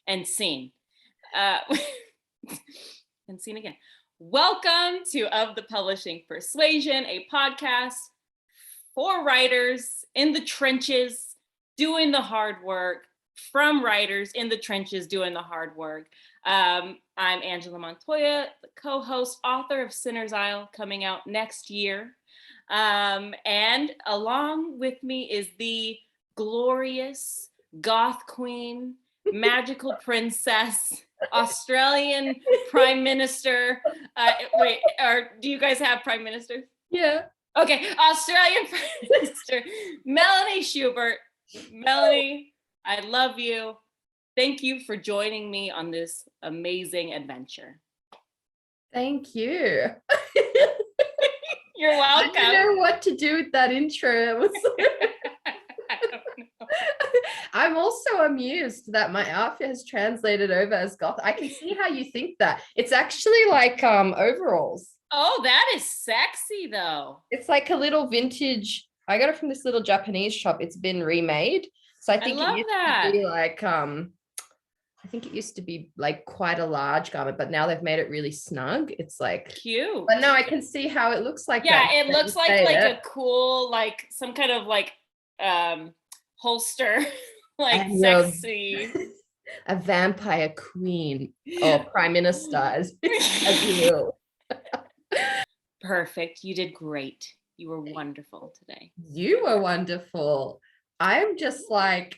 and seen. And seen again. Welcome to Of the Publishing Persuasion, a podcast for writers in the trenches, doing the hard work, from writers in the trenches, doing the hard work. I'm Angela Montoya, the co-host, author of Sinner's Isle, coming out next year. And along with me is the glorious goth queen, magical princess, Australian Prime Minister. Do you guys have Prime Ministers? Yeah. Okay, Australian Prime Minister, Melanie Schubert. Melanie, I love you. Thank you for joining me on this amazing adventure. Thank you. You're welcome. I don't know what to do with that intro. It was I don't know. I'm also amused that my outfit has translated over as goth. I can see how you think that. It's actually like overalls. Oh, that is sexy though. It's like a little vintage. I got it from this little Japanese shop. It's been remade. So I think love it used that. to be like I think it used to be like quite a large garment, but now they've made it really snug. It's like cute. But no, I can see how it looks like. Yeah, that. it looks like a cool, like some kind of like holster, like sexy. A vampire queen or prime minister, as you will. Perfect. You did great. You were wonderful today. You were wonderful. I'm just like,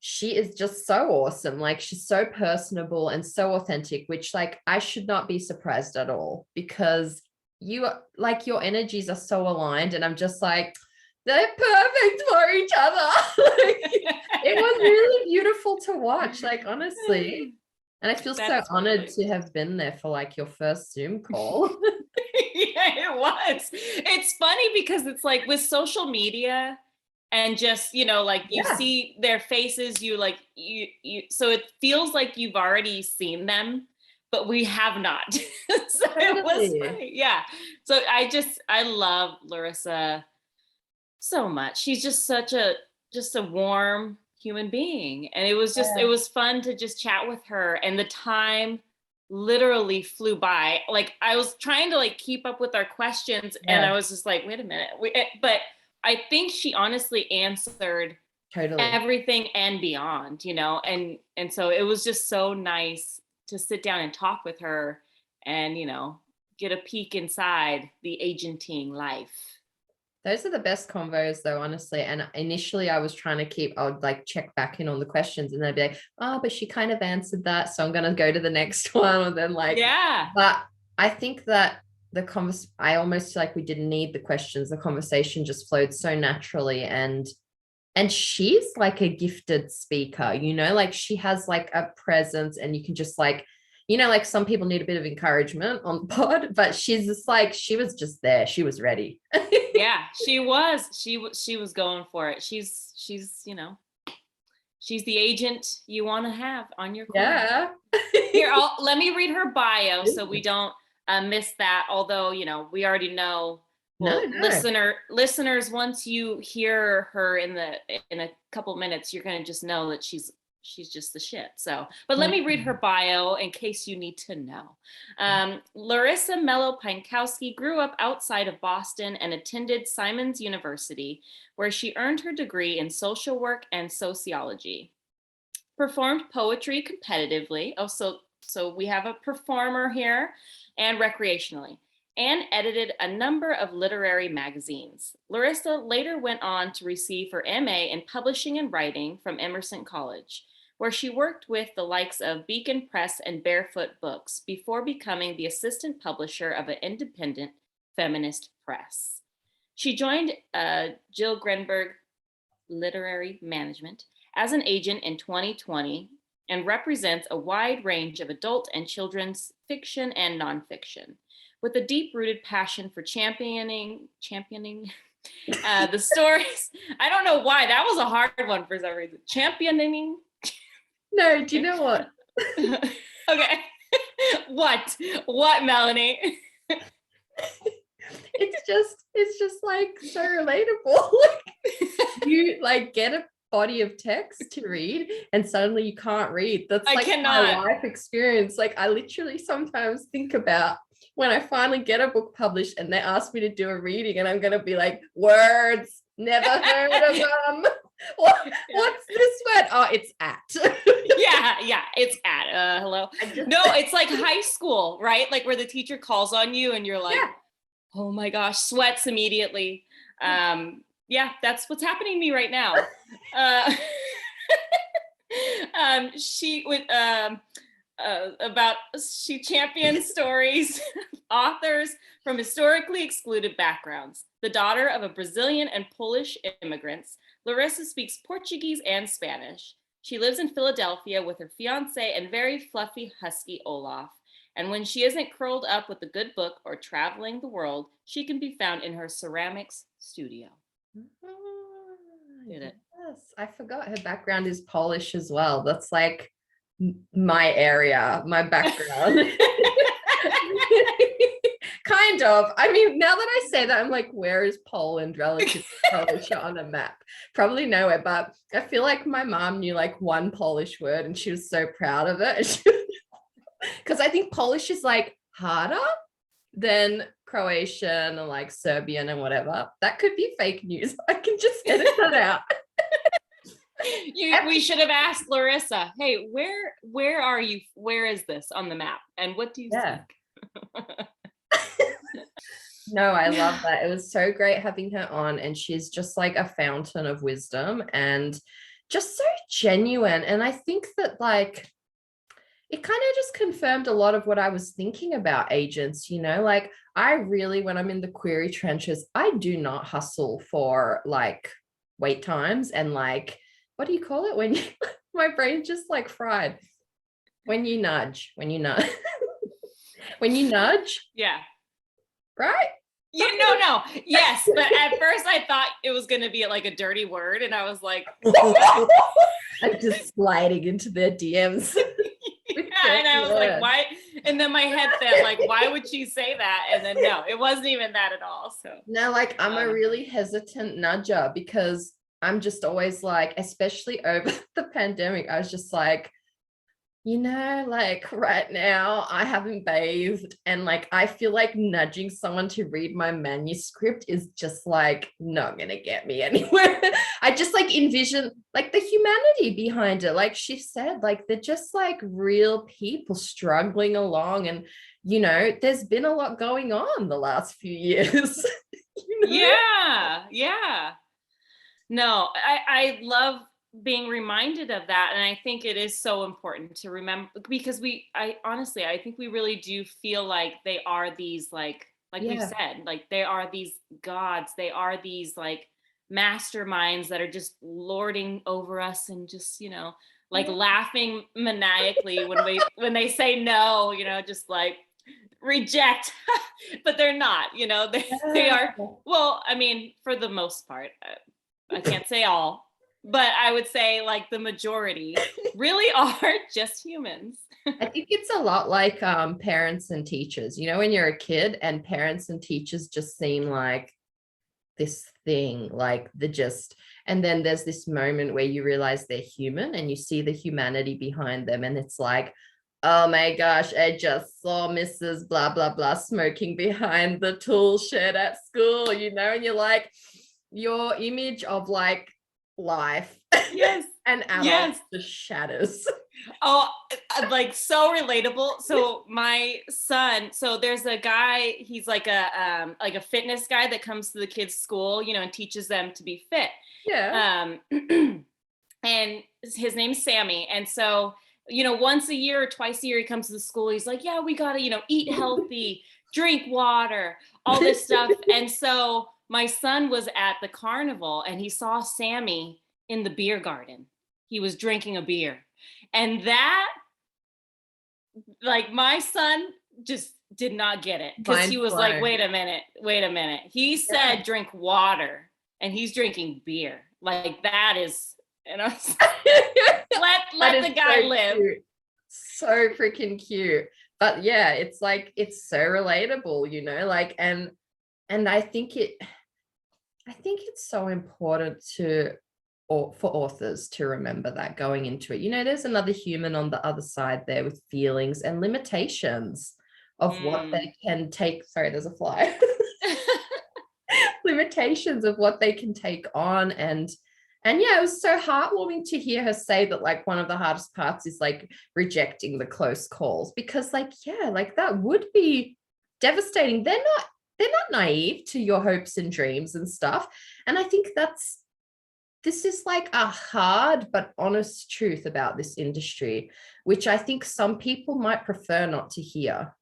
she is just so awesome. Like, she's so personable and so authentic, which like I should not be surprised at all, because you like your energies are so aligned, and I'm just like, they're perfect for each other. It was really beautiful to watch, like, honestly. And I feel so honored to have been there for like your first Zoom call. Yeah, it was. It's funny because it's like with social media and just, like you see their faces, you so it feels like you've already seen them, but we have not. So it was funny. Yeah. So I love Larissa so much. She's just such a warm human being. And it was it was fun to just chat with her, and the time literally flew by. Like I was trying to like keep up with our questions and I was just like, wait a minute. But I think she honestly answered everything and beyond, and so it was just so nice to sit down and talk with her and, get a peek inside the agenting life. Those are the best convos though, honestly. And initially I was trying to I would like check back in on the questions, and they'd be like, oh, but she kind of answered that, so I'm going to go to the next one. And then but I think that I almost feel like we didn't need the questions. The conversation just flowed so naturally. And she's like a gifted speaker, like she has like a presence, and you can just like, like some people need a bit of encouragement on the pod, but she's just like, she was just there. She was ready. Yeah, she was. She was going for it. She's she's the agent you want to have on your corner. Yeah. Here, let me read her bio so we don't miss that. Although, we already know. Well, no. Listeners, once you hear her in a couple minutes, you're going to just know that she's just the shit. So, but let me read her bio in case you need to know. Larissa Melo Pienkowski grew up outside of Boston and attended Simmons University, where she earned her degree in social work and sociology. Performed poetry competitively. Oh, so we have a performer here, and recreationally, and edited a number of literary magazines. Larissa later went on to receive her MA in Publishing and Writing from Emerson College, where she worked with the likes of Beacon Press and Barefoot Books before becoming the assistant publisher of an independent feminist press. She joined Jill Grenberg Literary Management as an agent in 2020 and represents a wide range of adult and children's fiction and nonfiction, with a deep-rooted passion for championing the stories. I don't know why. That was a hard one for some reason. Championing. No, do you know what? Okay. What, Melanie? It's just like so relatable. You like get body of text to read and suddenly you can't read. That's like my life experience. Like I literally sometimes think about when I finally get a book published and they ask me to do a reading and I'm going to be like, words, never heard of them. What's this word? Oh, it's at. yeah, it's at. Hello. No, it's like high school, right? Like where the teacher calls on you and you're like, oh my gosh, sweats immediately. Yeah, that's what's happening to me right now. She champions stories, authors from historically excluded backgrounds. The daughter of a Brazilian and Polish immigrants, Larissa speaks Portuguese and Spanish. She lives in Philadelphia with her fiancé and very fluffy husky Olaf. And when she isn't curled up with a good book or traveling the world, she can be found in her ceramics studio. Did it? Yes, I forgot her background is Polish as well. That's like my area, my background. Kind of. I mean, now that I say that, I'm like, where is Poland relative to Croatia on a map? Probably nowhere, but I feel like my mom knew like one Polish word and she was so proud of it. Because I think Polish is like harder than Croatian and like Serbian and whatever. That could be fake news. I can just edit that out. We should have asked Larissa, hey, where are you? Where is this on the map? And what do you think? No, I love that. It was so great having her on, and she's just like a fountain of wisdom and just so genuine. And I think that like it kind of just confirmed a lot of what I was thinking about agents, you know, like I really, when I'm in the query trenches, I do not hustle for like wait times and like, what do you call it when you, my brain just like fried. When you nudge. When you nudge. Yeah. Right? Yeah, no. Yes, but at first I thought it was going to be like a dirty word and I was like. I'm just sliding into their DMs. Yeah, and I was like, why? And then my head said, like, why would she say that? And then no, it wasn't even that at all. So no, like I'm a really hesitant nudger because I'm just always like, especially over the pandemic, I was just like, you know, like right now I haven't bathed and like I feel like nudging someone to read my manuscript is just like not gonna get me anywhere. I just like envision like the humanity behind it. Like she said, like they're just like real people struggling along, and you know, there's been a lot going on the last few years. You know? Yeah. No, I love being reminded of that, and I think it is so important to remember, because I think we really do feel like they are these like we said, like they are these gods, they are these like masterminds that are just lording over us and just, you know, like laughing maniacally when they say no, you know, just like reject. But they're not, you know, they are, well, I mean, for the most part, I can't say all, but I would say like the majority really are just humans. I think it's a lot like parents and teachers. You know, when you're a kid and parents and teachers just seem like this thing, like and then there's this moment where you realize they're human and you see the humanity behind them. And it's like, oh my gosh, I just saw Mrs. blah, blah, blah smoking behind the tool shed at school, you know, and you're like, your image of like life and adults just shatters. Oh, like so relatable. So my son, so there's a guy, he's like a fitness guy that comes to the kids' school, you know, and teaches them to be fit. Yeah. And his name's Sammy. And so, you know, once a year or twice a year, he comes to the school. He's like, yeah, we got to, you know, eat healthy, drink water, all this stuff. And so my son was at the carnival and he saw Sammy in the beer garden. He was drinking a beer. And that, like, my son just did not get it, because he was like, wait a minute. He said drink water and he's drinking beer. Like, that is, you know, let the guy live. Cute. So freaking cute. But yeah, it's like, it's so relatable, you know, like, and I think it's so important to or for authors to remember that going into it. You know, there's another human on the other side there with feelings and limitations of what they can take. Sorry, there's a fly. Limitations of what they can take on. And yeah, it was so heartwarming to hear her say that, like, one of the hardest parts is like rejecting the close calls, because like, yeah, like that would be devastating. They're not naive to your hopes and dreams and stuff. And I think this is like a hard but honest truth about this industry, which I think some people might prefer not to hear.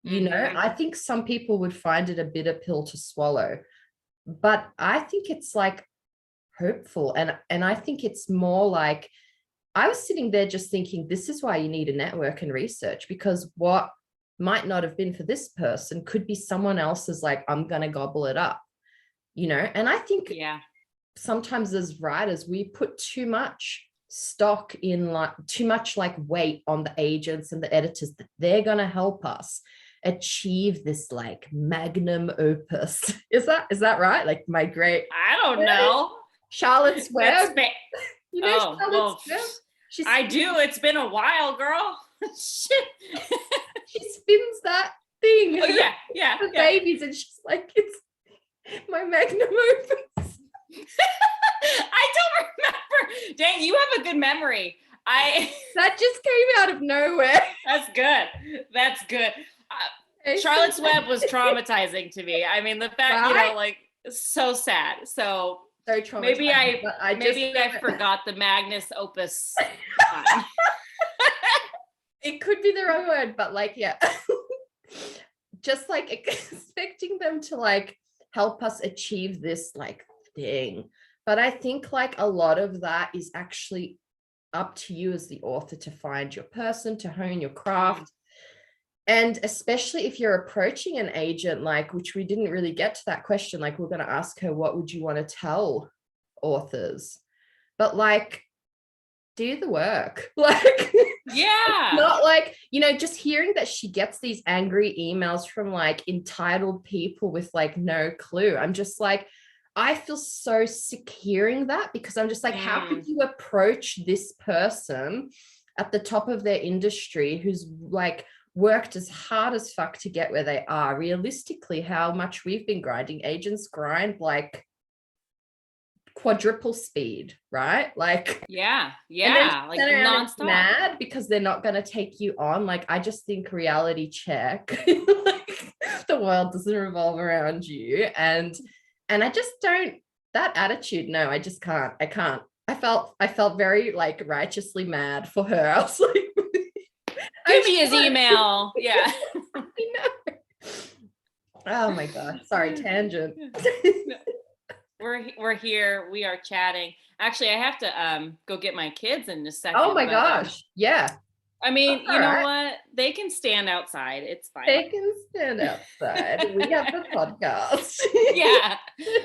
You know, I think some people would find it a bitter pill to swallow, but I think it's like hopeful. And I think it's more like, I was sitting there just thinking, this is why you need a network and research, because what might not have been for this person could be someone else's, like, I'm going to gobble it up, you know? And I think sometimes as writers, we put too much stock in, like, too much like weight on the agents and the editors that they're going to help us achieve this like magnum opus. Is that right? Like my great, I don't know. Charlotte's Web. You know, Charlotte's Web? I do. It's been a while, girl. Shit. She spins that thing. Oh, yeah. The babies, and she's like, it's my magnum opus. I don't remember. Dang, you have a good memory. That just came out of nowhere. That's good. Charlotte's Web was traumatizing to me. I mean, the fact, you know, like, so sad. So maybe I forgot the Magnus Opus. It could be the wrong word, but like, yeah. Just like expecting them to like help us achieve this like thing. But I think like a lot of that is actually up to you as the author to find your person, to hone your craft. And especially if you're approaching an agent, like, which we didn't really get to that question, like we're going to ask her, what would you want to tell authors? But like, do the work. Like, not like, you know, just hearing that she gets these angry emails from like entitled people with like no clue. I'm just like, I feel so sick hearing that, because I'm just like, how could you approach this person at the top of their industry who's like worked as hard as fuck to get where they are? Realistically, how much we've been grinding, agents grind like quadruple speed, right? Like, like nonstop. Mad because they're not going to take you on. Like, I just think reality check. Like, the world doesn't revolve around you, and I just don't, that attitude, no, I just can't. I felt very like righteously mad for her. I was like, give me his email. Yeah. I know. Oh my gosh. Sorry, tangent. We're here. We are chatting. Actually, I have to go get my kids in a second. Oh my gosh. Yeah. I mean, you know what? They can stand outside. It's fine. They can stand outside. We have the podcast. Yeah.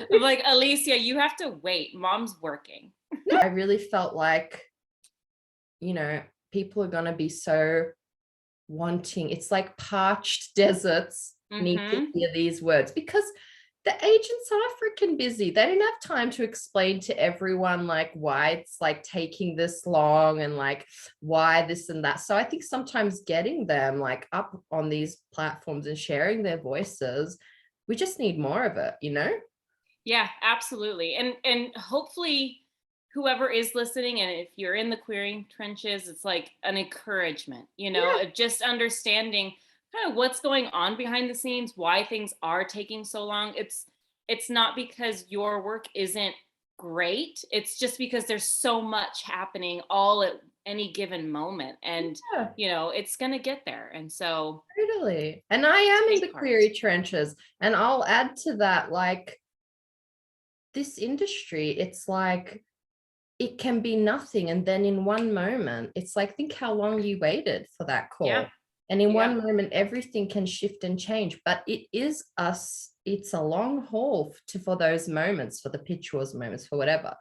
I'm like, Alicia, you have to wait. Mom's working. I really felt like, you know, people are going to be so wanting. It's like parched deserts need to hear these words, because the agents are freaking busy. They don't have time to explain to everyone like why it's like taking this long and like why this and that. So I think sometimes getting them like up on these platforms and sharing their voices, we just need more of it, you know? Yeah, absolutely. And hopefully whoever is listening, and if you're in the queering trenches, it's like an encouragement, you know, of just understanding kind of what's going on behind the scenes, why things are taking so long. It's not because your work isn't great. It's just because there's so much happening all at any given moment. And, you know, it's going to get there. And so. Totally. And I am in the query trenches. And I'll add to that, like, this industry, it's like, it can be nothing. And then in one moment, it's like, think how long you waited for that call. Yeah. And in one moment, everything can shift and change. But it is us. It's a long haul for those moments, for the pitch wars moments, for whatever.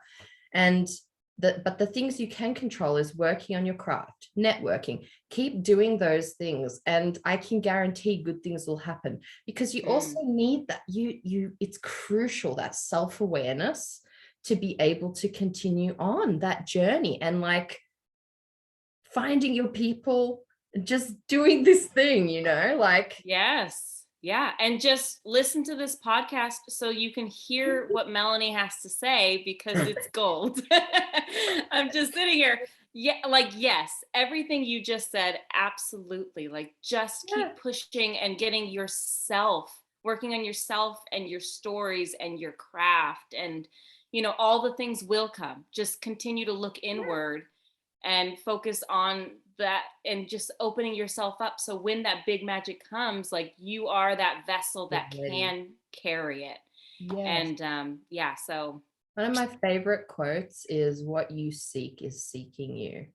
And but the things you can control is working on your craft, networking, keep doing those things. And I can guarantee good things will happen, because you also need that. It's crucial, that self-awareness, to be able to continue on that journey and like finding your people, just doing this thing, you know, like. Yes. Yeah. And just listen to this podcast so you can hear what Melanie has to say, because it's gold. I'm just sitting here. Yeah. Like, yes, everything you just said. Absolutely. Like, just keep pushing and getting yourself, working on yourself and your stories and your craft. And, you know, all the things will come. Just continue to look inward and focus on that and just opening yourself up. So when that big magic comes, like, you are that vessel that can carry it. Yes. And so one of my favorite quotes is, what you seek is seeking you.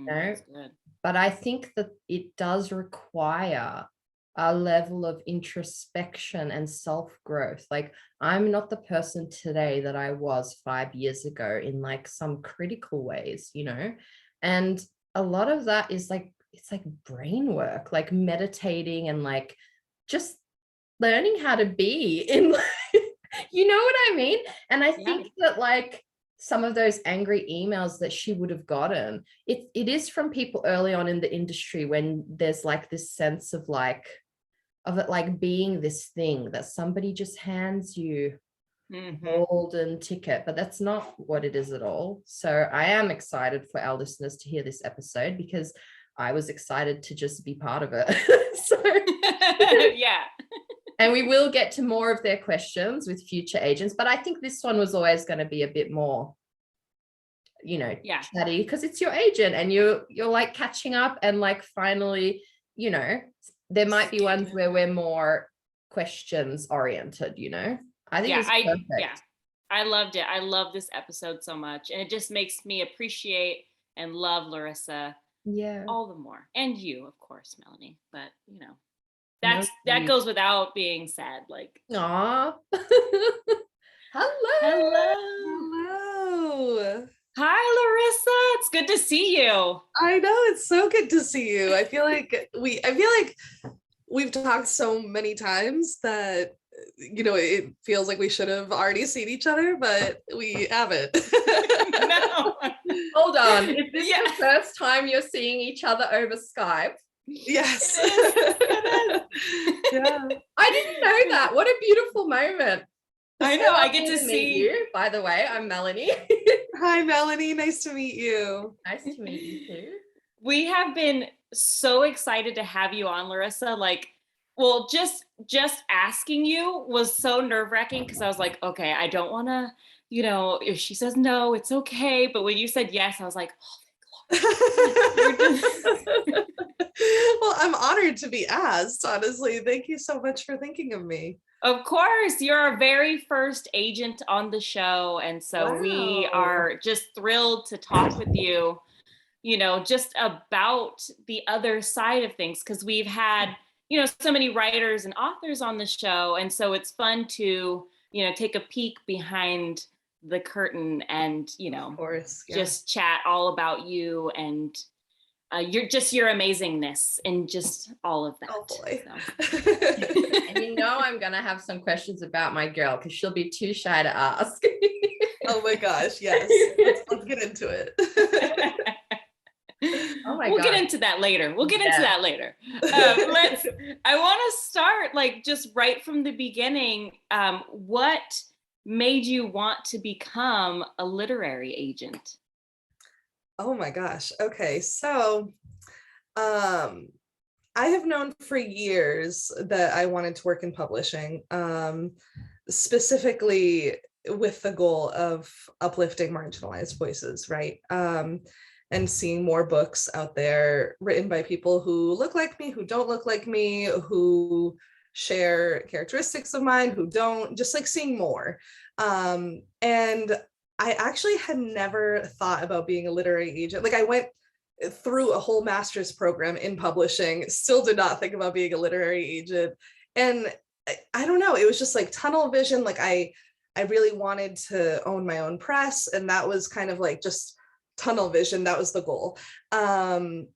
That's good. But I think that it does require a level of introspection and self-growth. Like, I'm not the person today that I was 5 years ago in like some critical ways, you know, and a lot of that is like, it's like brain work, like meditating and like just learning how to be in, you know what I mean? And I think that like some of those angry emails that she would have gotten, it is from people early on in the industry, when there's like this sense of like, of it like being this thing that somebody just hands you, golden ticket, but that's not what it is at all. So I am excited for our listeners to hear this episode, because I was excited to just be part of it. So yeah. And we will get to more of their questions with future agents, but I think this one was always going to be a bit more, you know, chatty, because it's your agent and you're like catching up and like finally, you know, there might be ones where we're more questions oriented, you know. I think it's perfect. I loved it. I love this episode so much, and it just makes me appreciate and love Larissa all the more, and you, of course, Melanie. But you know, that goes without being said. Like, aw. Hello. Hi, Larissa. It's good to see you. I know, it's so good to see you. I feel like we've talked so many times that, you know, it feels like we should have already seen each other, but we haven't. No. Hold on. Is this the first time you're seeing each other over Skype? Yes. It is. Yeah. I didn't know that. What a beautiful moment. I know. I get to see you. By the way, I'm Melanie. Hi, Melanie. Nice to meet you. Nice to meet you too. We have been so excited to have you on, Larissa. Like, well, just asking you was so nerve-wracking, because I was like, okay, I don't want to, you know, if she says no, it's okay. But when you said yes, I was like, oh, well, I'm honored to be asked, honestly. Thank you so much for thinking of me. Of course, you're our very first agent on the show. And so we are just thrilled to talk with you, you know, just about the other side of things, because we've had, you know, so many writers and authors on the show. And so it's fun to, you know, take a peek behind the curtain and, you know, just chat all about you and your amazingness and just all of that. Oh boy. So. And you know, I'm going to have some questions about my girl, because she'll be too shy to ask. Oh my gosh. Yes. Let's get into it. Oh my we'll get into that later. I want to start like just right from the beginning. What made you want to become a literary agent? Oh my gosh. Okay. So, I have known for years that I wanted to work in publishing, specifically with the goal of uplifting marginalized voices, right? And seeing more books out there written by people who look like me, who don't look like me, who share characteristics of mine, who don't, just like seeing more. And I actually had never thought about being a literary agent. Like, I went through a whole master's program in publishing, still did not think about being a literary agent. And I don't know, it was just like tunnel vision. Like I really wanted to own my own press. And that was kind of like just tunnel vision. That was the goal. And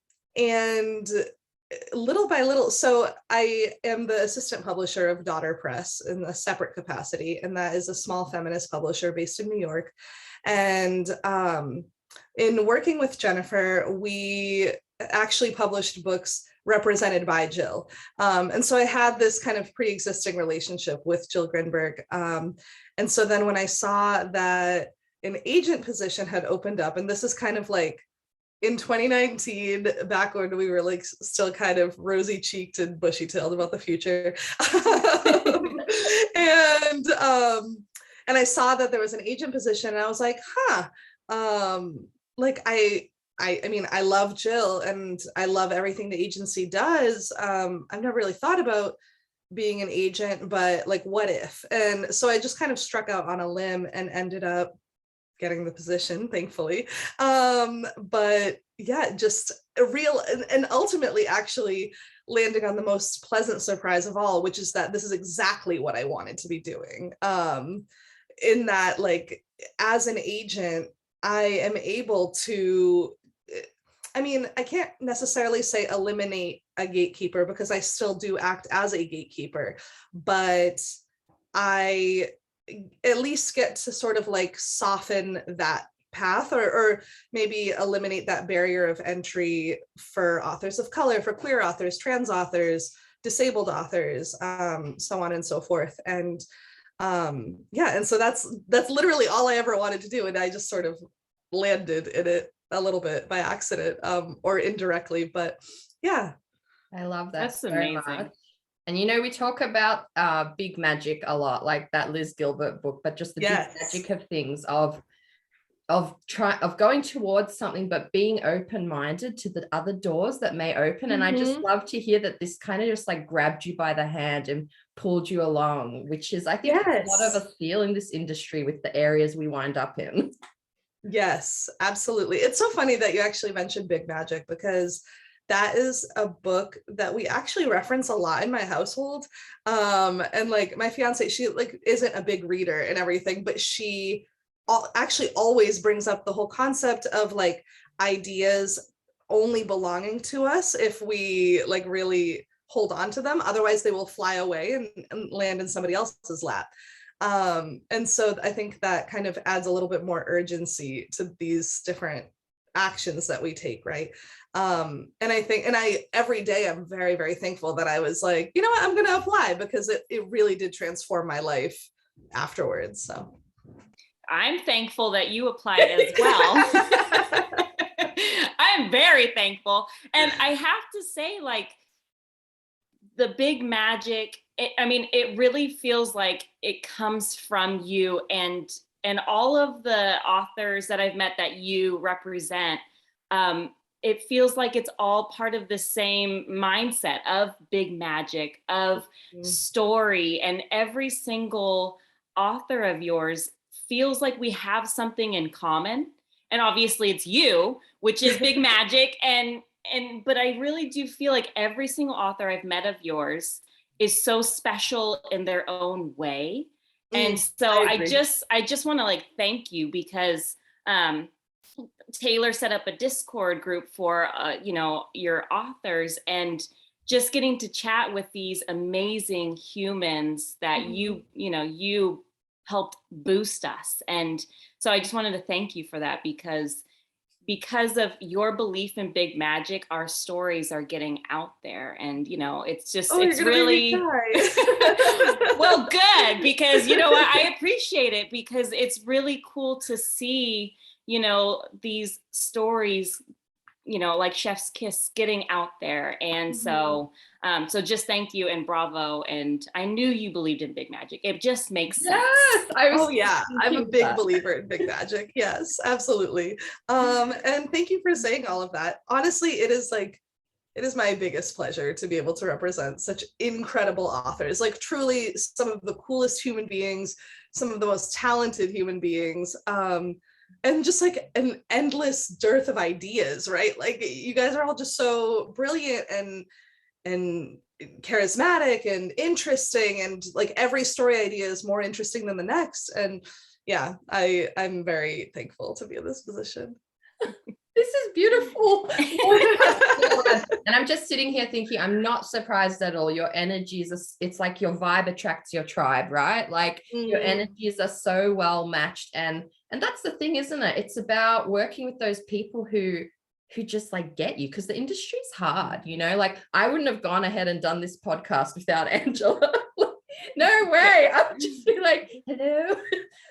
little by little. So I am the assistant publisher of Daughter Press in a separate capacity, and that is a small feminist publisher based in New York. And in working with Jennifer, we actually published books represented by Jill. And so I had this kind of pre-existing relationship with Jill Grinberg. And so then when I saw that an agent position had opened up, and this is kind of like in 2019, back when we were like still kind of rosy cheeked and bushy tailed about the future. And I saw that there was an agent position, and I was like, like I mean, I love Jill and I love everything the agency does. I've never really thought about being an agent, but like, what if? And so I just kind of struck out on a limb and ended up getting the position, thankfully. But yeah, just a real, and ultimately actually landing on the most pleasant surprise of all, which is that this is exactly what I wanted to be doing. In that, like, as an agent, I am able to, I mean, I can't necessarily say eliminate a gatekeeper, because I still do act as a gatekeeper, but I at least get to sort of like soften that path, or maybe eliminate that barrier of entry for authors of color, for queer authors, trans authors, disabled authors, so on and so forth. And yeah, and so that's literally all I ever wanted to do, and I just sort of landed in it a little bit by accident, or indirectly, but yeah. I love that. That's so amazing. Much. And you know, we talk about big magic a lot, like that Liz Gilbert book, but just the big magic of things, of going towards something, but being open-minded to the other doors that may open. And I just love to hear that this kind of just like grabbed you by the hand and pulled you along, which is, I think, a lot of us feel in this industry with the areas we wind up in. Yes, absolutely. It's so funny that you actually mentioned Big Magic, because that is a book that we actually reference a lot in my household. And like my fiance, she like isn't a big reader and everything, but she actually always brings up the whole concept of like ideas only belonging to us if we like really hold on to them. Otherwise they will fly away and land in somebody else's lap. And so I think that kind of adds a little bit more urgency to these different actions that we take, right? And I think, and every day I'm very, very thankful that I was like, you know what, I'm going to apply, because it really did transform my life afterwards. So I'm thankful that you applied as well. I'm very thankful. And I have to say, like, the big magic, it really feels like it comes from you, and all of the authors that I've met that you represent, it feels like it's all part of the same mindset of big magic, of story, and every single author of yours feels like we have something in common. And obviously it's you, which is big magic, but I really do feel like every single author I've met of yours is so special in their own way. And so I just want to like thank you, because Taylor set up a Discord group for your authors, and just getting to chat with these amazing humans that you helped boost us. And so I just wanted to thank you for that, because of your belief in big magic, our stories are getting out there. And it's just it's really well, good, because I appreciate it, because it's really cool to see these stories, like Chef's Kiss, getting out there. And so just thank you and bravo. And I knew you believed in big magic. It just makes sense. Yes, I'm a big believer in big magic. Yes, absolutely. And thank you for saying all of that. Honestly, it is my biggest pleasure to be able to represent such incredible authors, like truly some of the coolest human beings, some of the most talented human beings. And just like an endless dearth of ideas, right? Like you guys are all just so brilliant and charismatic and interesting, and like every story idea is more interesting than the next. And yeah, I'm very thankful to be in this position. This is beautiful. And I'm just sitting here thinking, I'm not surprised at all. Your energies, it's like your vibe attracts your tribe, right? Like your energies are so well matched. And that's the thing, isn't it? It's about working with those people who just like get you, because the industry's hard, you know, like I wouldn't have gone ahead and done this podcast without Angela. No way. I would just be like, hello.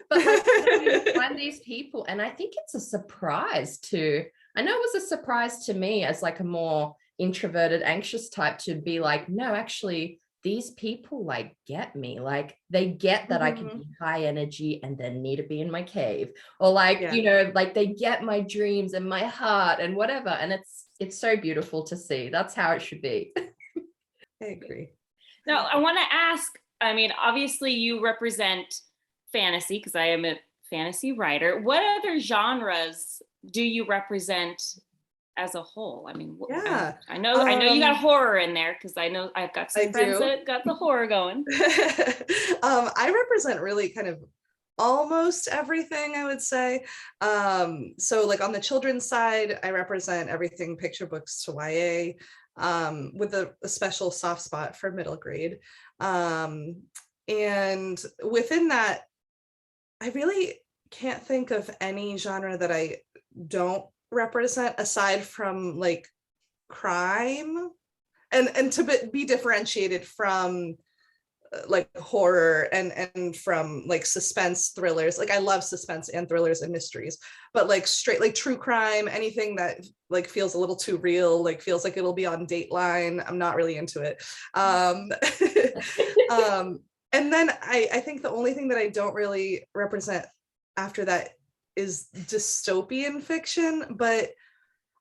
But like, you find these people, and I think it's a surprise to, I know it was a surprise to me as like a more introverted, anxious type, to be like, no, actually, these people like get me. Like they get that I can be high energy and then need to be in my cave, or like, you know, like they get my dreams and my heart and whatever. And it's so beautiful to see. That's how it should be. I agree. Now, I want to ask, I mean, obviously you represent fantasy, because I am a fantasy writer. What other genres do you represent as a whole? I mean, I know you got horror in there, because I know I've got some friends that got the horror going. I represent really kind of almost everything, I would say. So like on the children's side, I represent everything picture books to YA, with a special soft spot for middle grade. And within that, I really can't think of any genre that I don't represent, aside from like crime, and to be differentiated from like horror and from like suspense thrillers. Like I love suspense and thrillers and mysteries, but like straight like true crime, anything that like feels a little too real, like feels like it'll be on Dateline, I'm not really into it. And then I think the only thing that I don't really represent after that is dystopian fiction, but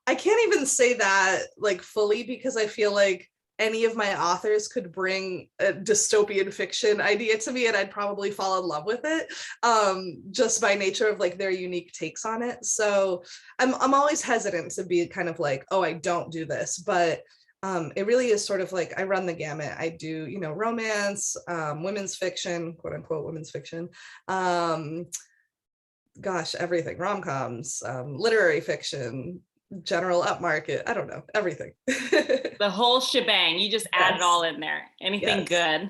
I can't even say that like fully, because I feel like any of my authors could bring a dystopian fiction idea to me and I'd probably fall in love with it, just by nature of like their unique takes on it. So I'm always hesitant to be kind of like, oh, I don't do this, but it really is sort of like I run the gamut. I do, you know, romance, women's fiction, quote unquote women's fiction, gosh, everything, rom-coms, literary fiction, general upmarket, I don't know, everything. The whole shebang. You just add it all in there. Anything good.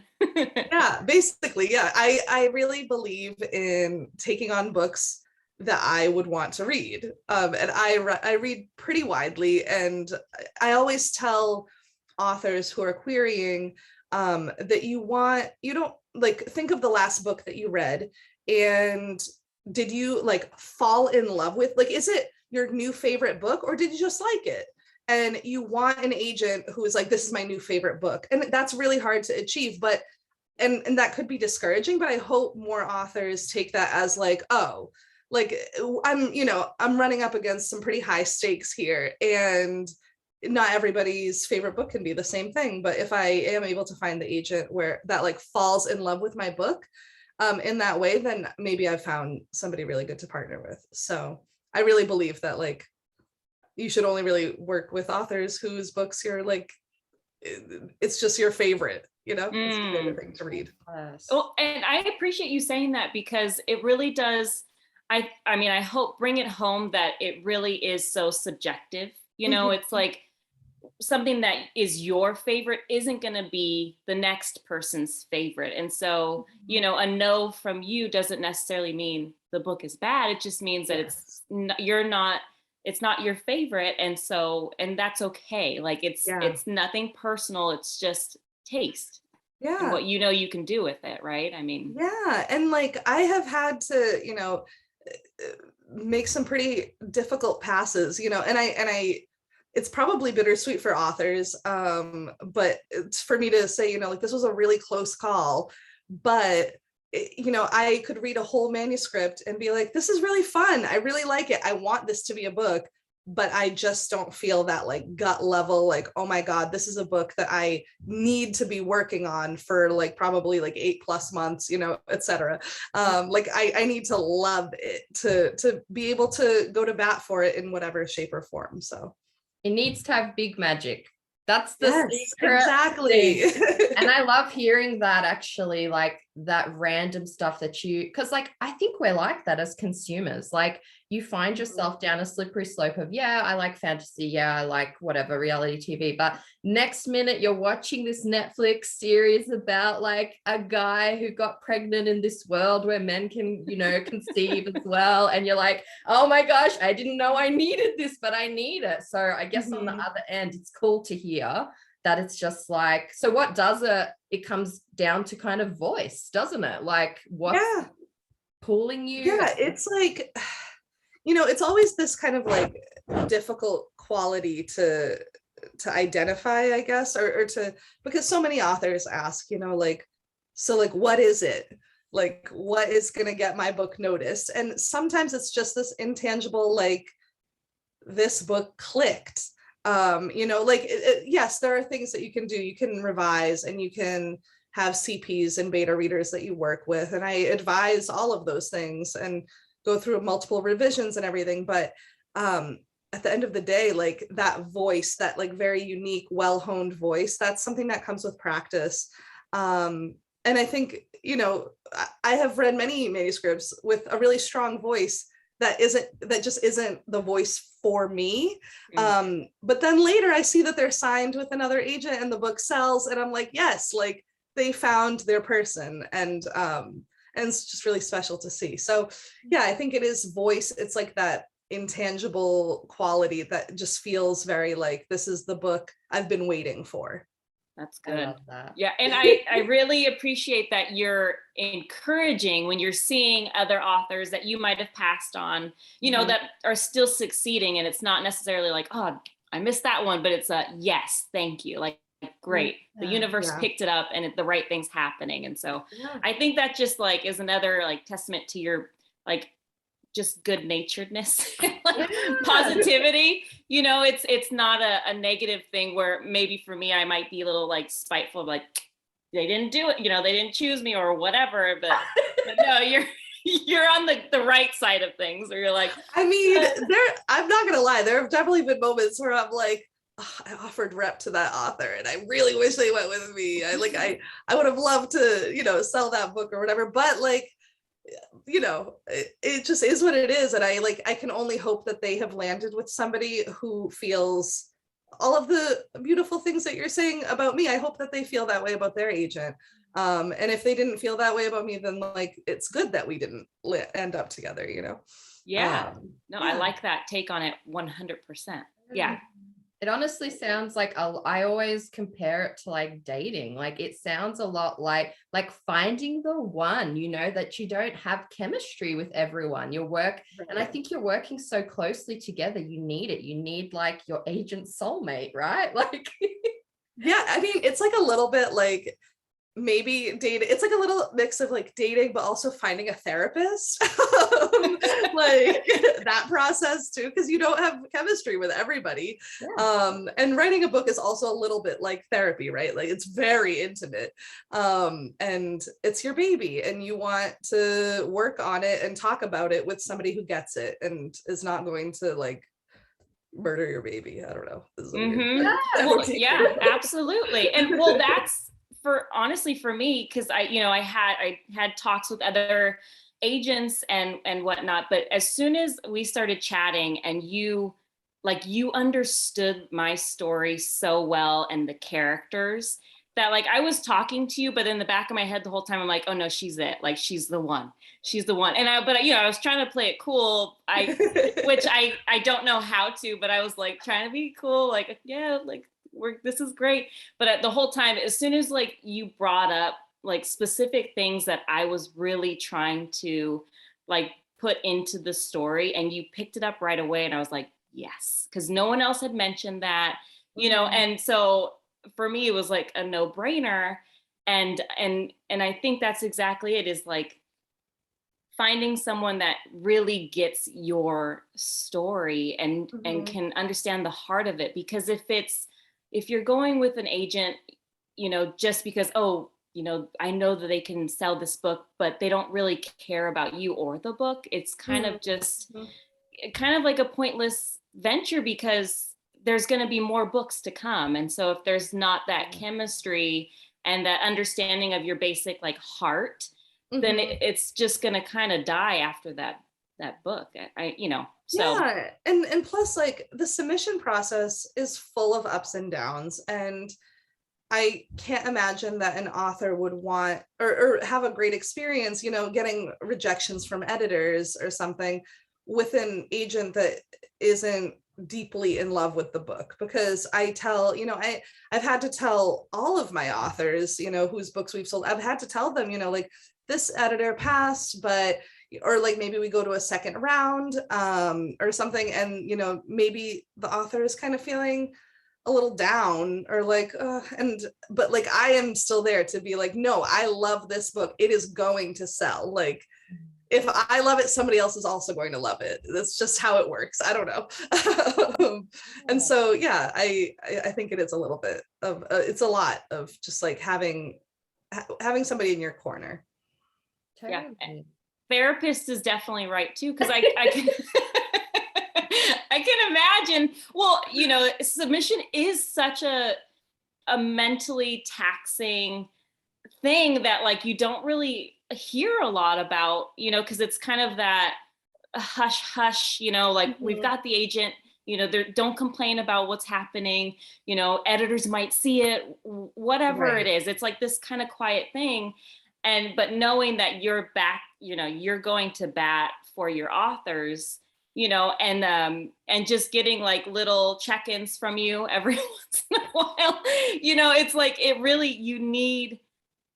Yeah, basically, yeah. I really believe in taking on books that I would want to read. And I read pretty widely, and I always tell authors who are querying that you don't like think of the last book that you read, and did you like fall in love with, like, is it your new favorite book, or did you just like it? And you want an agent who is like, this is my new favorite book. And that's really hard to achieve, but and that could be discouraging, but I hope more authors take that as like, oh, like I'm running up against some pretty high stakes here, and not everybody's favorite book can be the same thing. But if I am able to find the agent where that like falls in love with my book in that way, then maybe I've found somebody really good to partner with. So I really believe that like you should only really work with authors whose books you're like, it's just your favorite, you know, it's your favorite thing to read. Well, and I appreciate you saying that, because it really does. I mean, I hope bring it home that it really is so subjective. You know, it's like something that is your favorite isn't going to be the next person's favorite. And so, you know, a no from you doesn't necessarily mean the book is bad. It just means that it's not your favorite. And so, and that's okay. Like it's nothing personal. It's just taste. Yeah. And what you know you can do with it, right? I mean. Yeah. And like I have had to, you know, make some pretty difficult passes, you know, and I it's probably bittersweet for authors, but it's for me to say, you know, like this was a really close call, but you know, I could read a whole manuscript and be like, this is really fun, I really like it, I want this to be a book, but I just don't feel that like gut level, like, oh my God, this is a book that I need to be working on for like probably like 8+ months, you know, etc. Like I need to love it to be able to go to bat for it in whatever shape or form. So it needs to have big magic. That's the secret. Exactly. And I love hearing that, actually. Like that random stuff that you, because like I think we're like that as consumers. Like you find yourself down a slippery slope of, yeah, I like fantasy, yeah, I like whatever reality TV, but next minute you're watching this Netflix series about like a guy who got pregnant in this world where men can, you know, conceive as well, and you're like, oh my gosh, I didn't know I needed this, but I need it. So I guess on the other end, it's cool to hear that it's just like, so what does it comes down to kind of voice, doesn't it? Like what's pulling you? Yeah, it's like, you know, it's always this kind of like difficult quality to identify, I guess, or to, because so many authors ask, you know, like, so like, what is it? Like, what is going to get my book noticed? And sometimes it's just this intangible, like, this book clicked. You know, like, yes, there are things that you can do. You can revise, and you can have CPs and beta readers that you work with. And I advise all of those things and go through multiple revisions and everything. But at the end of the day, like that voice, that like very unique, well-honed voice, that's something that comes with practice. And I think, you know, I have read many manuscripts with a really strong voice that just isn't the voice for me. But then later I see that they're signed with another agent and the book sells, and I'm like, yes, like they found their person. And it's just really special to see. So yeah, I think it is voice. It's like that intangible quality that just feels very like, this is the book I've been waiting for. That's good. I love that. Yeah. And I really appreciate that you're encouraging when you're seeing other authors that you might have passed on, you know, that are still succeeding. And it's not necessarily like, oh, I missed that one, but it's a yes, thank you. Like, great. The universe picked it up and the right thing's happening. And so I think that just like is another like testament to your like just good naturedness, like positivity. You know, it's not a negative thing where maybe for me I might be a little like spiteful, like they didn't do it, you know, they didn't choose me or whatever, but no, you're on the right side of things, where you're like, I mean, I'm not gonna lie, there have definitely been moments where I'm like, oh, I offered rep to that author and I really wish they went with me. I would have loved to, you know, sell that book or whatever, but like, you know, it just is what it is. And I can only hope that they have landed with somebody who feels all of the beautiful things that you're saying about me. I hope that they feel that way about their agent. And if they didn't feel that way about me, then like, it's good that we didn't end up together, you know? I like that take on it 100%. Yeah. It honestly sounds like I always compare it to like dating. Like it sounds a lot like finding the one, you know, that you don't have chemistry with everyone. And I think you're working so closely together. You need it. You need like your agent soulmate, right? Like, yeah, I mean, it's like a little bit like maybe dating. It's like a little mix of like dating, but also finding a therapist. Like that process too, because you don't have chemistry with everybody. And writing a book is also a little bit like therapy, right? Like it's very intimate, and it's your baby, and you want to work on it and talk about it with somebody who gets it and is not going to like murder your baby. I don't know. Absolutely. And well, that's honestly for me, because I had talks with other agents and whatnot, but as soon as we started chatting and you understood my story so well and the characters, that like I was talking to you, but in the back of my head the whole time I'm like, oh no, she's it, like she's the one. And I was trying to play it cool, which I don't know how to, but I was like trying to be cool, like, yeah, like this is great. But the whole time, as soon as like you brought up like specific things that I was really trying to like put into the story, and you picked it up right away, and I was like, yes, because no one else had mentioned that, you know. And so for me it was like a no-brainer, and I think that's exactly it, is like finding someone that really gets your story and can understand the heart of it. Because if you're going with an agent, you know, just because, oh, you know, I know that they can sell this book, but they don't really care about you or the book, it's kind of just kind of like a pointless venture, because there's going to be more books to come. And so if there's not that chemistry, and that understanding of your basic like heart, then it's just going to kind of die after that book. So yeah, and plus like the submission process is full of ups and downs, and I can't imagine that an author would want or have a great experience, getting rejections from editors or something with an agent that isn't deeply in love with the book. Because I tell, I've had to tell all of my authors, whose books we've sold, I've had to tell them, like, this editor passed, or like maybe we go to a second round or something, and maybe the author is kind of feeling a little down or like but like I am still there to be like, no, I love this book, it is going to sell. Like, if I love it, somebody else is also going to love it. That's just how it works. I don't know. And so yeah, I think it is a little bit of it's a lot of just like having somebody in your corner. Yeah, therapist is definitely right too, because I can I can imagine. Well, submission is such a mentally taxing thing that like you don't really hear a lot about, because it's kind of that hush hush, like we've got the agent, don't complain about what's happening, editors might see it, whatever it is. It's like this kind of quiet thing. But knowing that you're back, you're going to bat for your authors, and just getting like little check-ins from you every once in a while, it's like you need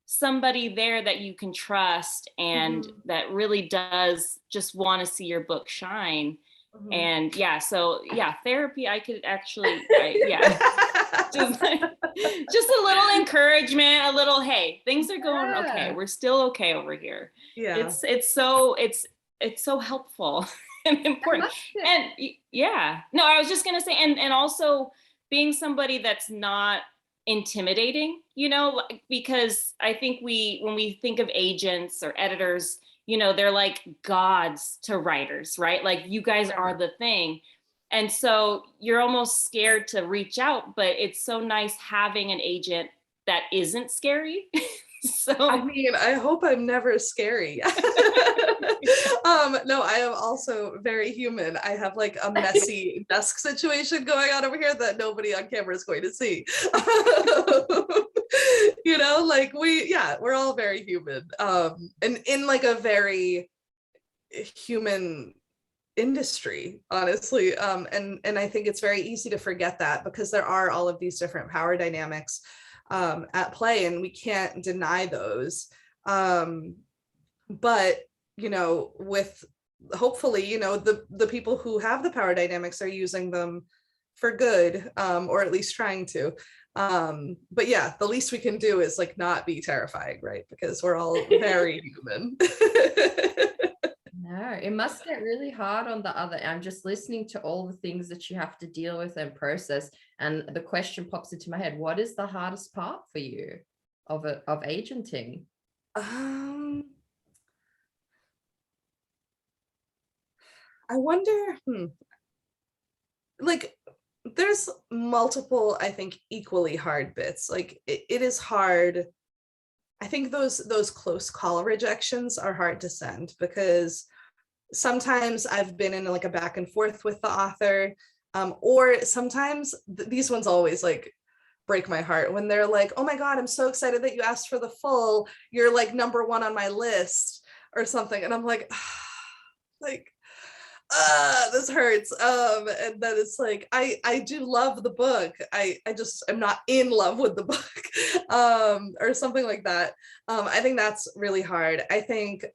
somebody there that you can trust and that really does just want to see your book shine. And so therapy, I could actually, just a little encouragement, a little, hey, things are going okay. We're still okay over here. Yeah. It's so helpful and important. And I was just going to say, and also being somebody that's not intimidating, because I think when we think of agents or editors, they're like gods to writers, right? Like, you guys are the thing. And so you're almost scared to reach out, but it's so nice having an agent that isn't scary. So I mean, I hope I'm never scary. No, I am also very human. I have like a messy desk situation going on over here that nobody on camera is going to see. Like we're all very human. And in like a very human industry, honestly. And I think it's very easy to forget that, because there are all of these different power dynamics at play, and we can't deny those. But with hopefully the people who have the power dynamics are using them for good, or at least trying to. But yeah, the least we can do is like not be terrifying, right? Because we're all very human. No, it must get really hard on the other. I'm just listening to all the things that you have to deal with and process, and the question pops into my head: what is the hardest part for you of agenting? I wonder. Like, there's multiple, I think, equally hard bits. Like it is hard. I think those close call rejections are hard to send, because sometimes I've been in like a back and forth with the author, or sometimes these ones always like break my heart when they're like, oh my God, I'm so excited that you asked for the full, you're like number one on my list or something. And I'm like, this hurts. And then it's like, I do love the book. I just am not in love with the book, or something like that. I think that's really hard. I think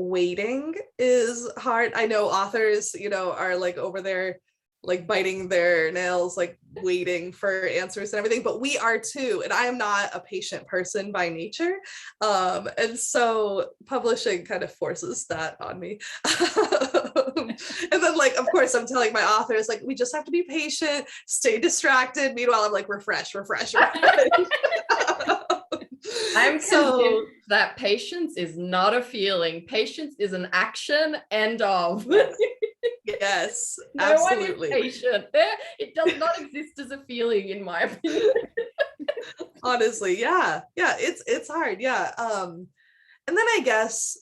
waiting is hard. I know authors, are like over there like biting their nails, like waiting for answers and everything, but we are too. And I am not a patient person by nature. And so publishing kind of forces that on me. And then like, of course, I'm telling my authors, like, we just have to be patient, stay distracted. Meanwhile, I'm like, refresh. I'm convinced that patience is not a feeling. Patience is an action. End of. Yes, absolutely. No one is patient. It does not exist as a feeling, in my opinion. Honestly, yeah, it's hard, yeah. And then I guess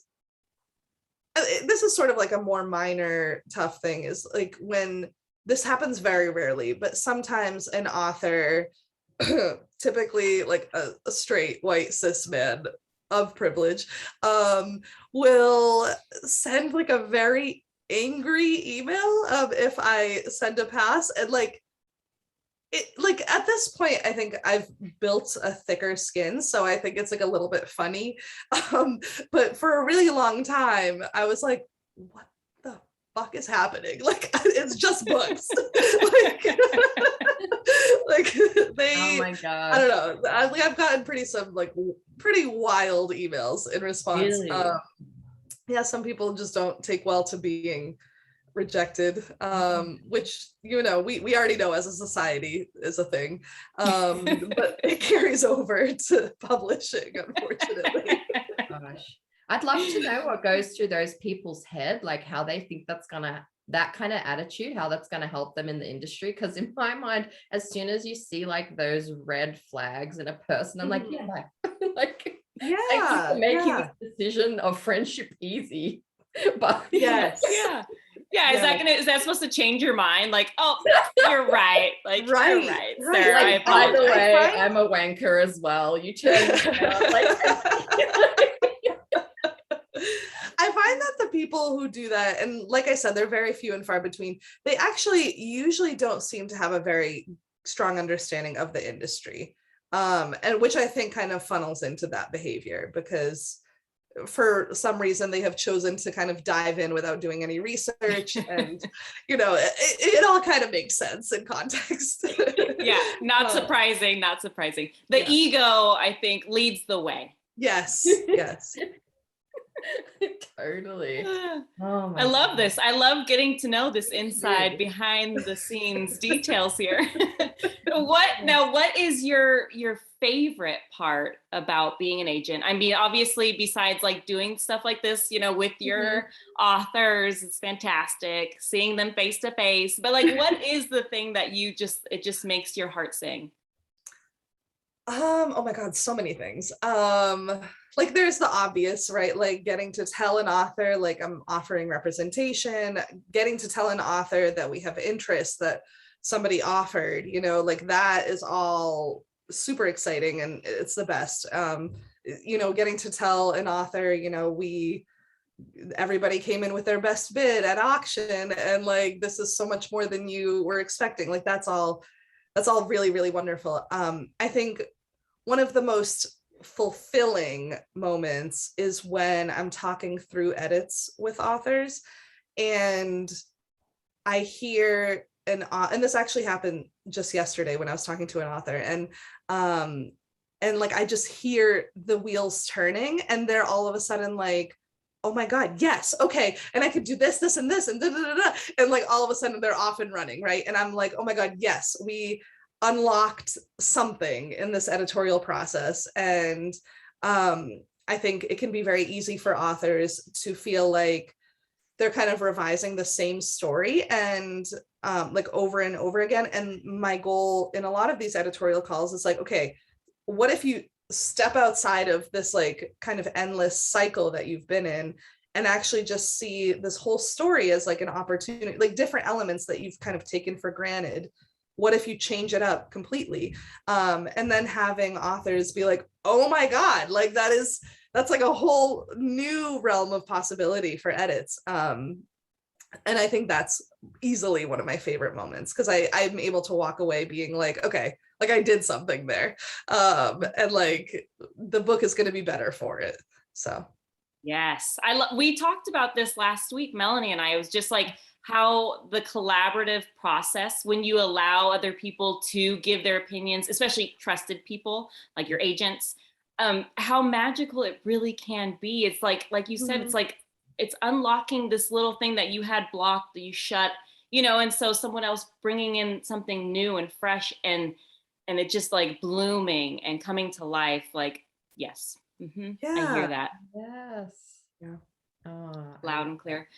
this is sort of like a more minor tough thing, is like when this happens very rarely, but sometimes an author, typically like a straight white cis man of privilege, will send like a very angry email if I send a pass, and like it, like at this point I think I've built a thicker skin, so I think it's like a little bit funny, but for a really long time I was like, what the fuck is happening? Like it's just books. Like they, oh my god, I don't know, I've gotten pretty wild emails in response. really? Yeah, some people just don't take well to being rejected, which we already know as a society is a thing, but it carries over to publishing, unfortunately. Gosh, I'd love to know what goes through those people's head, like how they think that kind of attitude, how that's going to help them in the industry. Because in my mind, as soon as you see like those red flags in a person, I'm like, yeah, like thank you for making this decision of friendship easy. But yes, yeah, is that supposed to change your mind? Like, oh, you're right. Like, right, you're right, right. Sarah, like, by the way, I'm a wanker as well. You turn like I find that the people who do that, and like I said, they're very few and far between, they actually usually don't seem to have a very strong understanding of the industry, and which I think kind of funnels into that behavior, because for some reason they have chosen to kind of dive in without doing any research, and it all kind of makes sense in context. Yeah, not surprising. The ego, I think, leads the way. Yes. Totally. Oh I love this. I love getting to know this inside behind the scenes details here. What is your favorite part about being an agent? I mean, obviously, besides like doing stuff like this, with your authors, it's fantastic seeing them face to face. But like, what is the thing that it just makes your heart sing? Oh my God, so many things. Like there's the obvious, right? Like getting to tell an author, like I'm offering representation, getting to tell an author that we have interest that somebody offered, like that is all super exciting and it's the best. Getting to tell an author, everybody came in with their best bid at auction, and like this is so much more than you were expecting. Like that's all really, really wonderful. I think one of the most fulfilling moments is when I'm talking through edits with authors and I hear and this actually happened just yesterday when I was talking to an author, and like I just hear the wheels turning and they're all of a sudden like, oh my God, yes, okay, and I could do this and this and da, da, da, da. And like all of a sudden they're off and running, right? And I'm like, oh my God, yes, we unlocked something in this editorial process. And I think it can be very easy for authors to feel like they're kind of revising the same story and like over and over again. And my goal in a lot of these editorial calls is like, okay, what if you step outside of this like kind of endless cycle that you've been in and actually just see this whole story as like an opportunity, like different elements that you've kind of taken for granted. What if you change it up completely? And then having authors be like, oh my God, like that's like a whole new realm of possibility for edits. And I think that's easily one of my favorite moments because I'm able to walk away being like, okay, like I did something there. And like the book is going to be better for it. So. Yes. We talked about this last week, Melanie and I. It was just like how the collaborative process, when you allow other people to give their opinions, especially trusted people like your agents, how magical it really can be. It's like you said, it's like, it's unlocking this little thing that you had blocked, that you shut, and so someone else bringing in something new and fresh and it just like blooming and coming to life. Like, yes. Yeah. I hear that. Yes. Yeah. Loud and clear.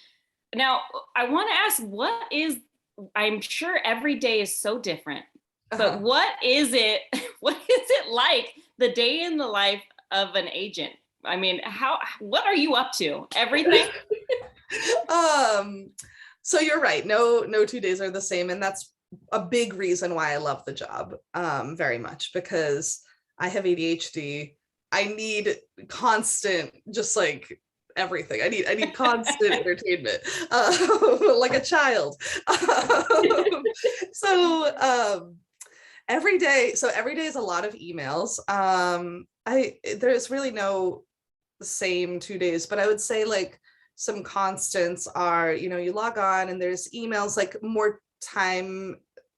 Now, I want to ask, I'm sure every day is so different. But what is it like, the day in the life of an agent? I mean, what are you up to? Everything? So you're right. No 2 days are the same. And that's a big reason why I love the job very much, because I have ADHD. I need constant, just like everything. I need constant entertainment, like a child. So every day is a lot of emails. There's really no same 2 days, but I would say like some constants are, you log on and there's emails, like more time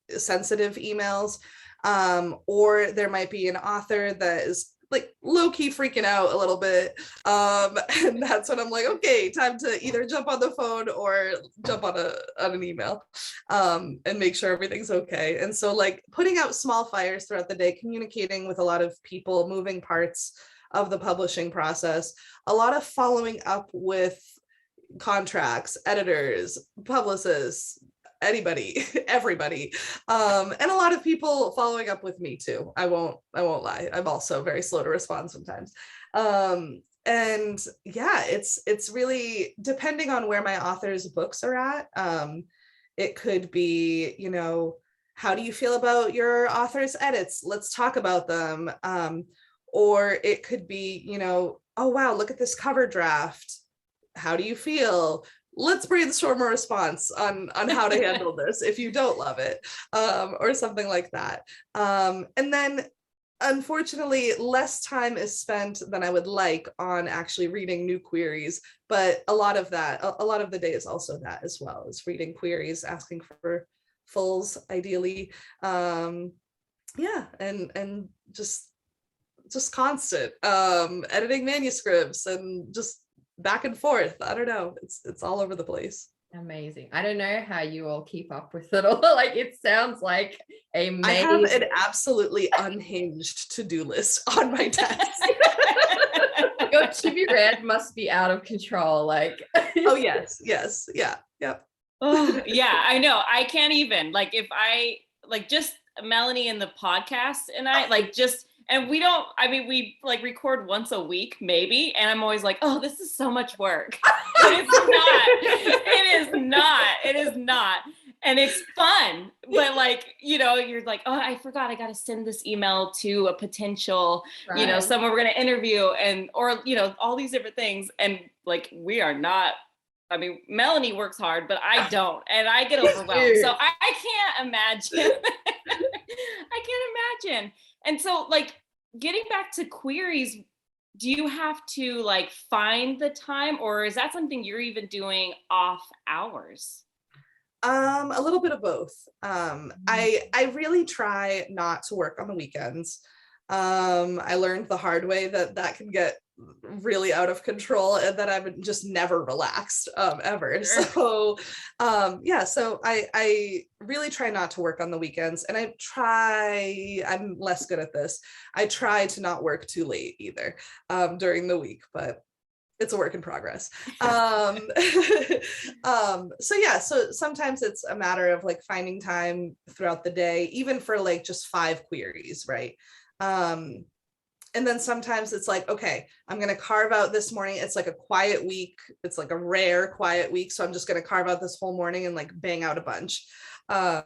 sensitive emails, or there might be an author that is like low-key freaking out a little bit, and that's when I'm like, okay, time to either jump on the phone or jump on an email, and make sure everything's okay. And so like putting out small fires throughout the day, communicating with a lot of people, moving parts of the publishing process, a lot of following up with contracts, editors, publicists, anybody, everybody, and a lot of people following up with me too. I won't lie, I'm also very slow to respond sometimes, and yeah, it's really depending on where my author's books are at. It could be, how do you feel about your author's edits? Let's talk about them. Or it could be, oh wow, look at this cover draft, how do you feel? Let's brainstorm a response on how to handle this if you don't love it, or something like that. And then unfortunately, less time is spent than I would like on actually reading new queries, but a lot of the day is also that as well, is reading queries, asking for fulls ideally. Yeah, and just constant editing manuscripts and just back and forth. I don't know. It's all over the place. Amazing. I don't know how you all keep up with it all. Like, it sounds like amazing. I have an absolutely unhinged to-do list on my desk. Your to be read must be out of control. Like, oh yes, yeah, yep. Oh yeah, I know. I can't even, like, if I like just Melanie and the podcast and I like just. And we like record once a week, maybe. And I'm always like, oh, this is so much work. But it's not. It is not. And it's fun. But like, you're like, oh, I forgot I got to send this email to a potential, right. Someone we're going to interview or all these different things. And like, we are not, Melanie works hard, but I don't. And I get overwhelmed. So I can't imagine. I can't imagine. And so like, getting back to queries, do you have to like find the time, or is that something you're even doing off hours? A little bit of both. I really try not to work on the weekends. I learned the hard way that can get really out of control, and that I've just never relaxed ever. Sure. So yeah, so I really try not to work on the weekends, and I'm less good at this. I try to not work too late either during the week, but it's a work in progress. So yeah, so sometimes it's a matter of like finding time throughout the day, even for like just 5 queries, right? And then sometimes it's like, okay, I'm going to carve out this morning. It's like a quiet week. It's like a rare quiet week. So I'm just going to carve out this whole morning and like bang out a bunch. But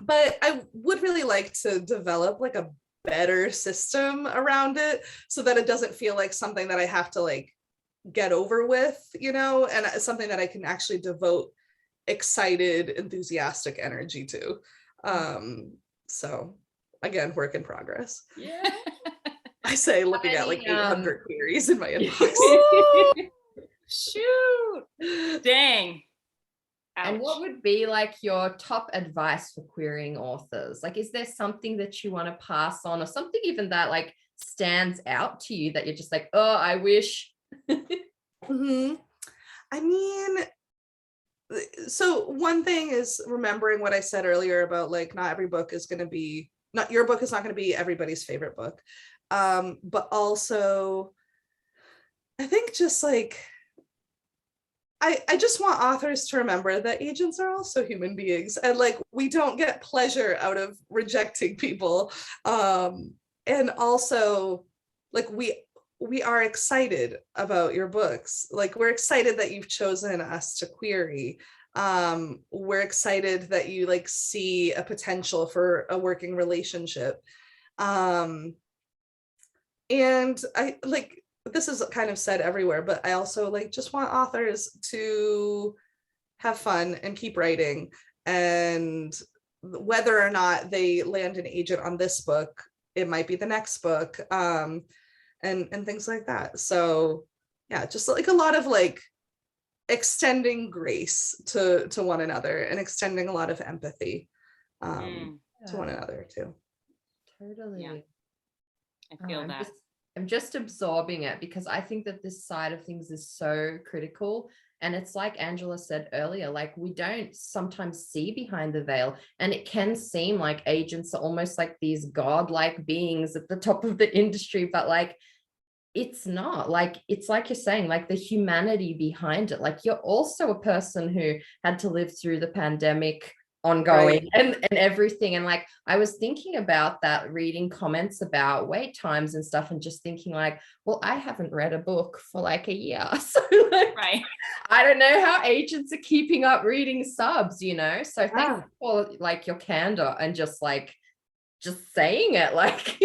I would really like to develop like a better system around it, so that it doesn't feel like something that I have to like get over with, and something that I can actually devote excited, enthusiastic energy to. So again, work in progress. Yeah. I say looking at like 800 queries in my inbox. Shoot. Dang. Ouch. And what would be like your top advice for querying authors? Like, is there something that you want to pass on, or something even that like stands out to you that you're just like, oh, I wish? Mm-hmm. I mean, so one thing is remembering what I said earlier about like not your book is not going to be everybody's favorite book. But also I think just like, I just want authors to remember that agents are also human beings, and like we don't get pleasure out of rejecting people. And also like we are excited about your books. Like we're excited that you've chosen us to query. We're excited that you like see a potential for a working relationship. And I like, this is kind of said everywhere, but I also like just want authors to have fun and keep writing, and whether or not they land an agent on this book, it might be the next book, and things like that. So yeah, just like a lot of like extending grace to one another and extending a lot of empathy to one another too. Totally. Yeah. I feel that. I'm just absorbing it because I think that this side of things is so critical. And it's like Angela said earlier, like we don't sometimes see behind the veil, and it can seem like agents are almost like these godlike beings at the top of the industry, but like it's not. Like it's like you're saying, like the humanity behind it. Like you're also a person who had to live through the pandemic ongoing, right, and everything. And like I was thinking about that, reading comments about wait times and stuff, and just thinking like, well, I haven't read a book for like a year, so like, right, I don't know how agents are keeping up reading subs, you know. So thanks for like your candor and just saying it, like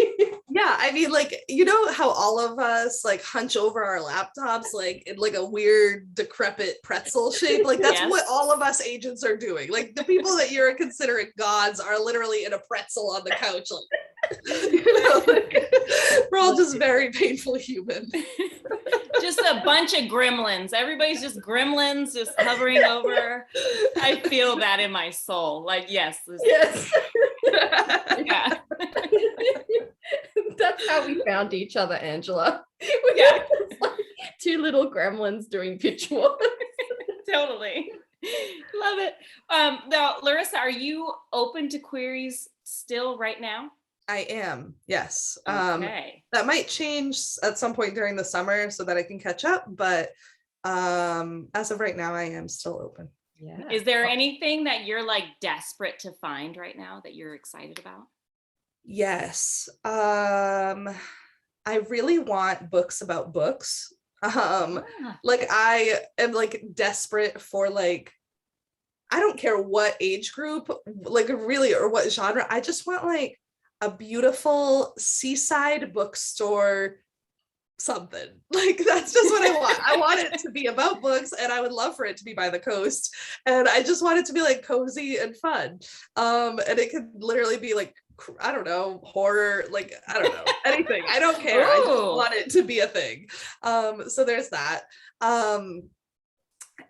yeah, I mean, like, you know how all of us like hunch over our laptops like in like a weird decrepit pretzel shape, like that's what all of us agents are doing. Like the people that you're considering gods are literally in a pretzel on the couch, like, you know, like, we're all just very painful human. Just a bunch of gremlins. Everybody's just gremlins just hovering over. I feel that in my soul. Like, yes. Yes. Yeah. That's how we found each other, Angela. Yeah. Like two little gremlins doing pitch wars. Totally. Love it. Now, Larissa, are you open to queries still right now? I am, yes. Okay. That might change at some point during the summer so that I can catch up, but as of right now, I am still open. Yeah. Is there anything that you're like desperate to find right now that you're excited about? Yes. I really want books about books. Like I am like desperate for like, I don't care what age group, like really, or what genre. I just want like a beautiful seaside bookstore something. Like that's just what I want. I want it to be about books, and I would love for it to be by the coast, and I just want it to be like cozy and fun. And it could literally be like, I don't know, horror, like I don't know, anything. I don't care. I just want it to be a thing. So there's that.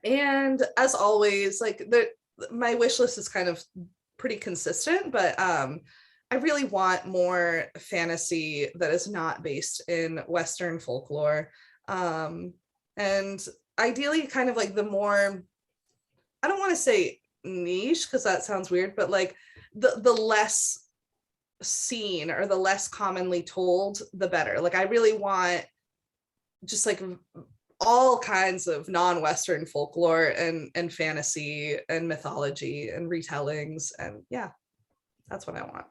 And as always, like my wish list is kind of pretty consistent, but I really want more fantasy that is not based in Western folklore. And ideally kind of like the more, I don't want to say niche because that sounds weird, but like the less seen or the less commonly told, the better. Like I really want just like all kinds of non-Western folklore and fantasy and mythology and retellings. And yeah, that's what I want.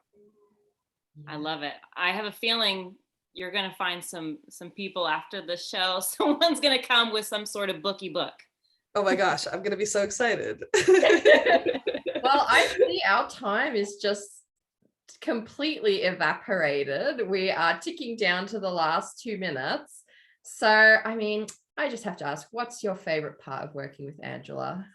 I love it. I have a feeling you're going to find some people after the show. Someone's going to come with some sort of bookie book. Oh my gosh, I'm going to be so excited. Well, I see our time is just completely evaporated. We are ticking down to the last 2 minutes. So, I mean, I just have to ask, what's your favorite part of working with Angela?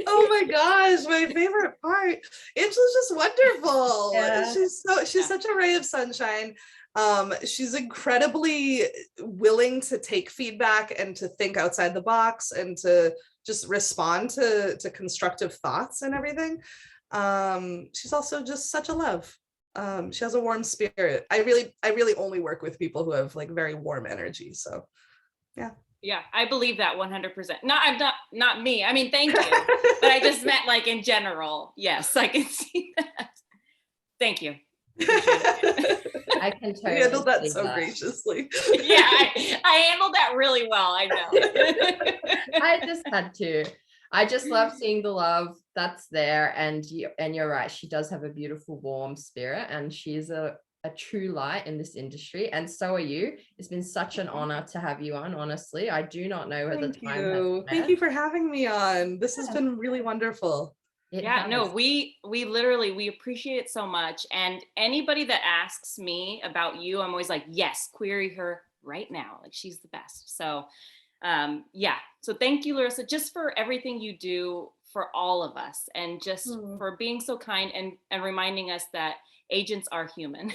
Oh my gosh, my favorite part. Angela's just wonderful. Yeah. She's such a ray of sunshine. She's incredibly willing to take feedback and to think outside the box and to just respond to constructive thoughts and everything. She's also just such a love. She has a warm spirit. I really only work with people who have like very warm energy. So yeah. Yeah, I believe that 100%. Not me. I mean, thank you. But I just meant like in general. Yes, I can see that. Thank you. I can totally You handled that see so that. graciously. Yeah, I handled that really well. I know. I just had to. I just love seeing the love that's there, and you're right. She does have a beautiful, warm spirit, and she's a true light in this industry, and so are you. It's been such an honor to have you on. Honestly, I do not know where the time has Thank you for having me on. This has been really wonderful. No, we literally, we appreciate it so much. And anybody that asks me about you, I'm always like, yes, query her right now. Like, she's the best. So so thank you, Larissa, just for everything you do for all of us, and just for being so kind and reminding us that agents are human.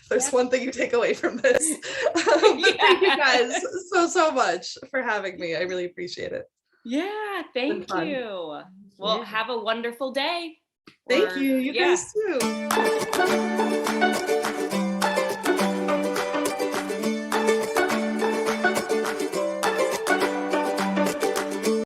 There's one thing you take away from this. Thank you guys so much for having me. I really appreciate it. Yeah, thank you. Well, have a wonderful day. Thank you. You guys too.